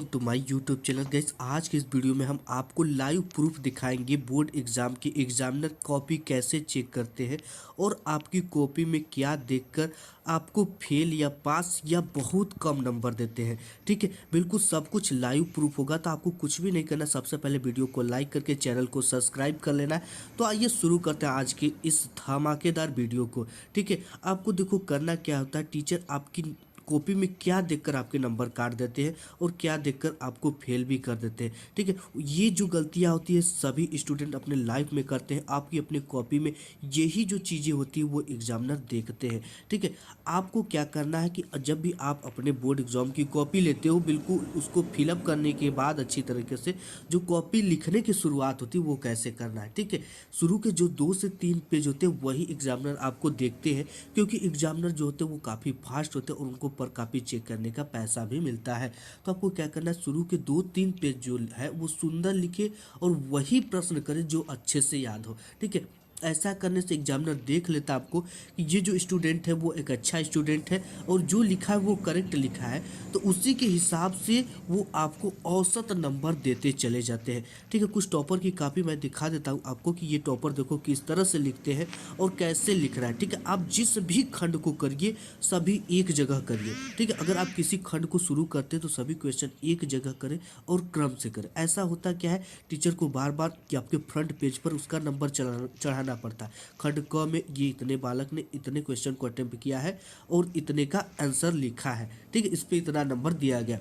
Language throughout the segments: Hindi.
तो माय यूट्यूब चैनल गाइस, आज के इस वीडियो में हम आपको लाइव प्रूफ दिखाएंगे बोर्ड एग्जाम की एग्जामिनर कॉपी कैसे चेक करते हैं और आपकी कॉपी में क्या देखकर आपको फेल या पास या बहुत कम नंबर देते हैं। ठीक है, बिल्कुल सब कुछ लाइव प्रूफ होगा, तो आपको कुछ भी नहीं करना। सबसे पहले वीडियो को लाइक करके चैनल को सब्सक्राइब कर लेना है। तो आइए शुरू करते हैं आज के इस धमाकेदार वीडियो को। ठीक है, आपको देखो करना क्या होता है, टीचर आपकी कॉपी में क्या देखकर आपके नंबर काट देते हैं और क्या देखकर आपको फेल भी कर देते हैं। ठीक है, ये जो गलतियां होती है सभी स्टूडेंट अपने लाइफ में करते हैं। आपकी अपनी कॉपी में यही जो चीज़ें होती है वो एग्जामिनर देखते हैं। ठीक है, आपको क्या करना है कि जब भी आप अपने बोर्ड एग्जाम की कॉपी लेते हो, बिल्कुल उसको फिलअप करने के बाद अच्छी तरीके से जो कॉपी लिखने की शुरुआत होती है वो कैसे करना है। ठीक है, शुरू के जो 2 से 3 पेज होते हैं वही एग्जामिनर आपको देखते हैं, क्योंकि एग्जामिनर जो होते हैं वो काफ़ी फास्ट होते हैं और उनको पर कॉपी चेक करने का पैसा भी मिलता है। तो आपको क्या करना है, शुरू के 2-3 पेज जो है वो सुंदर लिखे और वही प्रश्न करें जो अच्छे से याद हो। ठीक है, ऐसा करने से एग्जामिनर देख लेता है आपको कि ये जो स्टूडेंट है वो एक अच्छा स्टूडेंट है और जो लिखा है वो करेक्ट लिखा है, तो उसी के हिसाब से वो आपको औसत नंबर देते चले जाते हैं। ठीक है, कुछ टॉपर की कॉपी मैं दिखा देता हूँ आपको कि ये टॉपर देखो किस तरह से लिखते हैं और कैसे लिख रहा है। ठीक है, आप जिस भी खंड को करिए सभी एक जगह करिए। ठीक है, अगर आप किसी खंड को शुरू करते हैं तो सभी क्वेश्चन एक जगह करें और क्रम से करें। ऐसा होता क्या है, टीचर को बार बार कि आपके फ्रंट पेज पर उसका नंबर चढ़ाना पड़ता है। खंड क में ये इतने बालक ने इतने क्वेश्चन को अटेम्प्ट किया है और इतने का आंसर लिखा है। ठीक है, इस पे इतना नंबर दिया गया।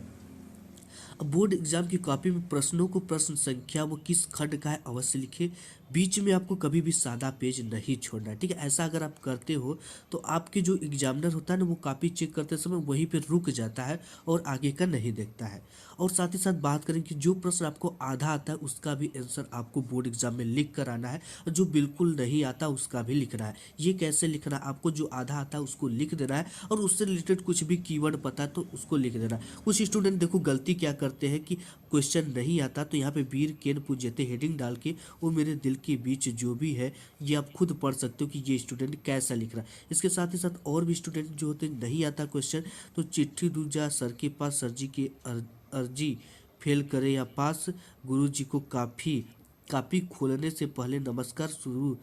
अब बोर्ड एग्जाम की कॉपी में प्रश्नों को प्रश्न संख्या वो किस खंड का है अवश्य लिखे। बीच में आपको कभी भी सादा पेज नहीं छोड़ना है। ठीक है, ऐसा अगर आप करते हो तो आपके जो एग्जामिनर होता है ना वो कॉपी चेक करते समय वहीं पे रुक जाता है और आगे का नहीं देखता है। और साथ ही साथ बात करें कि जो प्रश्न आपको आधा आता है उसका भी आंसर आपको बोर्ड एग्जाम में लिख कर आना है और जो बिल्कुल नहीं आता उसका भी लिखना है। ये कैसे लिखना है, आपको जो आधा आता है उसको लिख देना है और उससे रिलेटेड कुछ भी कीवर्ड पता है तो उसको लिख देना है। कुछ स्टूडेंट देखो गलती क्या करते हैं कि क्वेश्चन नहीं आता तो यहाँ पे वीर केन पूज्यते हेडिंग डाल के वो मेरे दिल के बीच जो भी है, ये आप खुद पढ़ सकते हो कि ये स्टूडेंट कैसा लिख रहा है। इसके साथ ही साथ और भी स्टूडेंट जो होते हैं नहीं आता क्वेश्चन तो चिट्ठी दूजा सर के पास, सर जी की अर्जी फेल करे या पास, गुरु जी को काफ़ी खोलने से पहले नमस्कार शुरू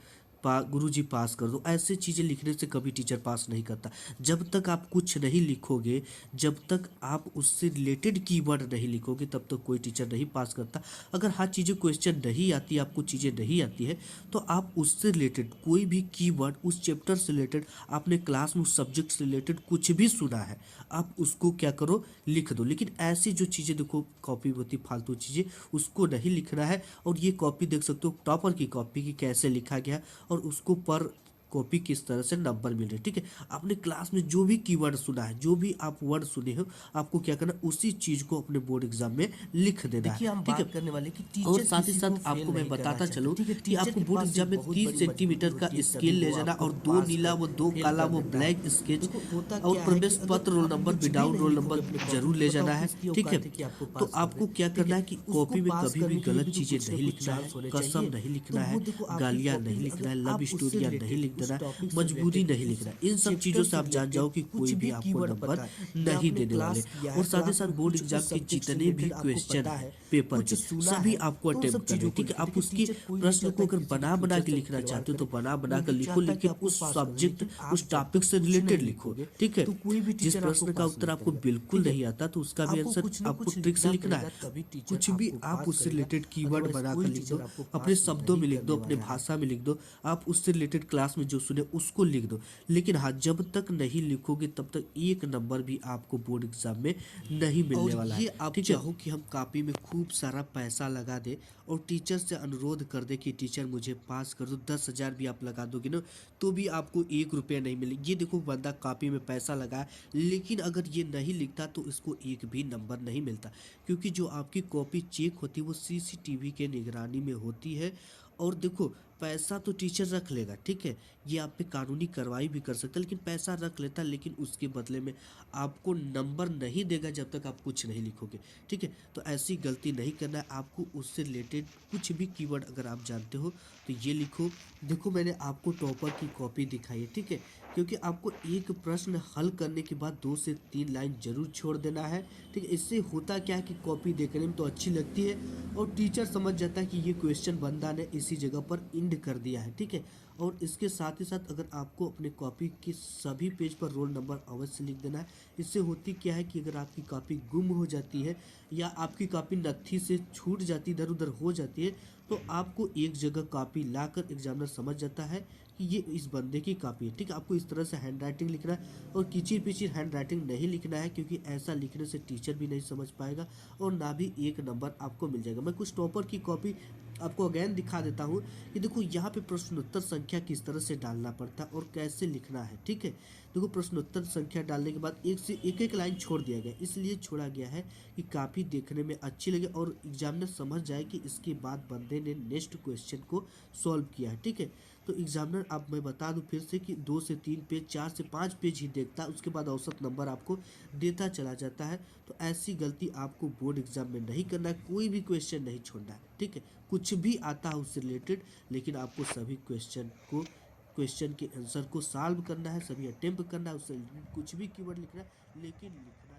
गुरु जी पास कर दो। ऐसे चीज़ें लिखने से कभी टीचर पास नहीं करता। जब तक आप कुछ नहीं लिखोगे, जब तक आप उससे रिलेटेड कीवर्ड नहीं लिखोगे तब तक कोई टीचर नहीं पास करता। अगर हर चीज़ें क्वेश्चन नहीं आती, आपको चीज़ें नहीं आती है तो आप उससे रिलेटेड कोई भी कीवर्ड उस चैप्टर से रिलेटेड आपने क्लास में उस सब्जेक्ट से रिलेटेड कुछ भी सुना है आप उसको क्या करो, लिख दो। लेकिन ऐसी जो चीज़ें देखो कॉपी होती फालतू चीज़ें उसको नहीं लिखना है। और ये कॉपी देख सकते हो टॉपर की कॉपी की कैसे लिखा गया और उसको पर कॉपी किस तरह से नंबर मिल रहे। ठीक है, आपने क्लास में जो भी कीवर्ड सुना है, जो भी आप वर्ड सुने हो, आपको क्या करना उसी चीज को अपने बोर्ड एग्जाम में लिख देना है। हम ठीक है, बात करने वाले कि टीचर और साथ ही किसी साथ को फेल आपको मैं नहीं बताता करना चलूँ चाहते। ठीक है, कि टीचर आपको के बोर्ड पास एग्जाम एक में बहुत 30 बड़ी सेंटीमीटर मजबूरी का होती है, स्केल तभी ले वो जाना आपको और 2 पास नीला वो 2 फेल काला कर वो देता है। ब्लैक स्केच देखो होता और क्या है कि प्रवेश अगर पत्र रोल आप नंबर कुछ भी विदाउट नहीं रोल लिखोगे नंबर अपने कॉपी जरूर में, ले बताओ जाना है। किसकी ठीक है, औकात है कि आपको तो पास कर दे। आपको क्या ठीक करना है, है कि उसको कॉपी में पास कभी भी करने के लिए गलत भी तो चीजें कुछ ना नहीं कुछ लिखना है, चांस होने कसम चाहिए। नहीं तो लिखना वो है, देखो आपकी गालियां नहीं कॉपी में लिखना अगर है, लव आप उससे स्टोरियां नहीं रिलेटेड लिख उस देना है, टॉपिक से मजबूरी रिलेटेड नहीं उस लिखना है। इन सब चैप्टर चीजों से से आप जान रिलेटेड जाओ कि कुछ कोई भी भी आपको कीवर्ड नंबर पता है या नहीं आपने देने वाले। क्लास किया और है, साथ ही क्लास साथ में बोर्ड कुछ एग्जाम उस के सब्जेक्ट से जितने भी रिलेटेड आपको क्वेश्चन पता है है, पेपर कुछ के सुना सभी है, आपको तो उन सब अटेम्प्ट करने चीज़ों हैं। को ठीक है, लिखो। आप देखिए उसकी टीचर कोई नहीं प्रश्न चाहता को है अगर किसी के बना बना फ्यूचर के से वो लिखना खिलवाड़ चाहते हो तो करे, बना वो बना कर भी लिखो, चाहता है कि लेकिन आपको उस पास कर दे। सब्जेक्ट लेकिन आप उस जब टॉपिक तक से कुछ नहीं रिलेटेड लिखो। लिखोगे ठीक है, तो कोई भी जिस टीचर आपको प्रश्न का पास उत्तर नहीं आपको करेगा। बिल्कुल ठीक है, नहीं आता तो उसका भी आपको आंसर कुछ ना आपको कुछ ट्रिक से लिखना लिखना पड़ेगा है। तभी टीचर कुछ भी आपको आप पास उससे करेगा, रिलेटेड कीवर्ड अदरवाइज बनाकर कोई लिख टीचर दो, आपको अपने पास शब्दों नहीं में लिख दो, करने अपने वाला है। भाषा में लिख दो, आप उससे रिलेटेड क्लास में जो सुने उसको लिख दो। लेकिन हाँ, जब तक नहीं लिखोगे तब तक एक नंबर भी आपको बोर्ड एग्जाम में नहीं मिलने और वाला ये है। आप ठीक है, चाहो कि हम कॉपी में खूब सारा पैसा लगा दे और टीचर से अनुरोध कर दे कि टीचर मुझे पास कर दो, 10,000 भी आप लगा दोगे ना तो भी आपको 1 रुपया नहीं मिले। ये देखो बंदा कॉपी में पैसा लगाया लेकिन अगर ये नहीं लिखता तो इसको एक भी नंबर नहीं मिलता, क्योंकि जो आपकी कॉपी चेक होती है वो सीसीटीवी के निगरानी में होती है। और देखो पैसा तो टीचर रख लेगा, ठीक है, ये आप पे कानूनी कार्रवाई भी कर सकता है, लेकिन पैसा रख लेता, लेकिन उसके बदले में आपको नंबर नहीं देगा जब तक आप कुछ नहीं लिखोगे। ठीक है, तो ऐसी गलती नहीं करना है आपको। उससे रिलेटेड कुछ भी कीवर्ड अगर आप जानते हो तो ये लिखो। देखो मैंने आपको टॉपर की कॉपी दिखाई है, ठीक है, क्योंकि आपको एक प्रश्न हल करने के बाद 2 से 3 लाइन ज़रूर छोड़ देना है, ठीक है? इससे होता क्या है कि कॉपी देखने में तो अच्छी लगती है और टीचर समझ जाता है कि ये क्वेश्चन बंदा ने इसी जगह पर एंड कर दिया है, ठीक है? और इसके साथ ही साथ अगर आपको अपने कॉपी के सभी पेज पर रोल नंबर अवश्य लिख देना है। इससे होती क्या है कि अगर आपकी कॉपी गुम हो जाती है या आपकी कॉपी नत्थी से छूट जाती, इधर उधर हो जाती है, तो आपको एक जगह कॉपी लाकर एग्जामिनर समझ जाता है कि ये इस बंदे की कॉपी है, ठीक है? आपको इस तरह से हैंड राइटिंग लिखना है और किचिर पिचिर हैंड राइटिंग नहीं लिखना है, क्योंकि ऐसा लिखने से टीचर भी नहीं समझ पाएगा और ना भी 1 नंबर आपको मिल जाएगा। मैं कुछ टॉपर की कॉपी आपको अगेन दिखा देता हूँ कि देखो यहाँ पे प्रश्नोत्तर संख्या किस तरह से डालना पड़ता है और कैसे लिखना है, ठीक है? देखो, प्रश्नोत्तर संख्या डालने के बाद एक से एक लाइन छोड़ दिया गया, इसलिए छोड़ा गया है कि काफ़ी देखने में अच्छी लगे और एग्जामिनर समझ जाए कि इसके बाद बंदे ने नेक्स्ट क्वेश्चन को सॉल्व किया है, ठीक है? तो एग्जामिनर, अब मैं बता दूं फिर से कि 2 से 3 पेज, 4 से 5 पेज ही देखता है, उसके बाद औसत नंबर आपको देता चला जाता है। तो ऐसी गलती आपको बोर्ड एग्जाम में नहीं करना है, कोई भी क्वेश्चन नहीं छोड़ना है, ठीक है? कुछ भी आता है उससे रिलेटेड, लेकिन आपको सभी क्वेश्चन के आंसर को सॉल्व करना है, सभी अटेम्प्ट करना है, उससे रिलेटेड कुछ भी कीवर्ड लिखना है, लेकिन लिखना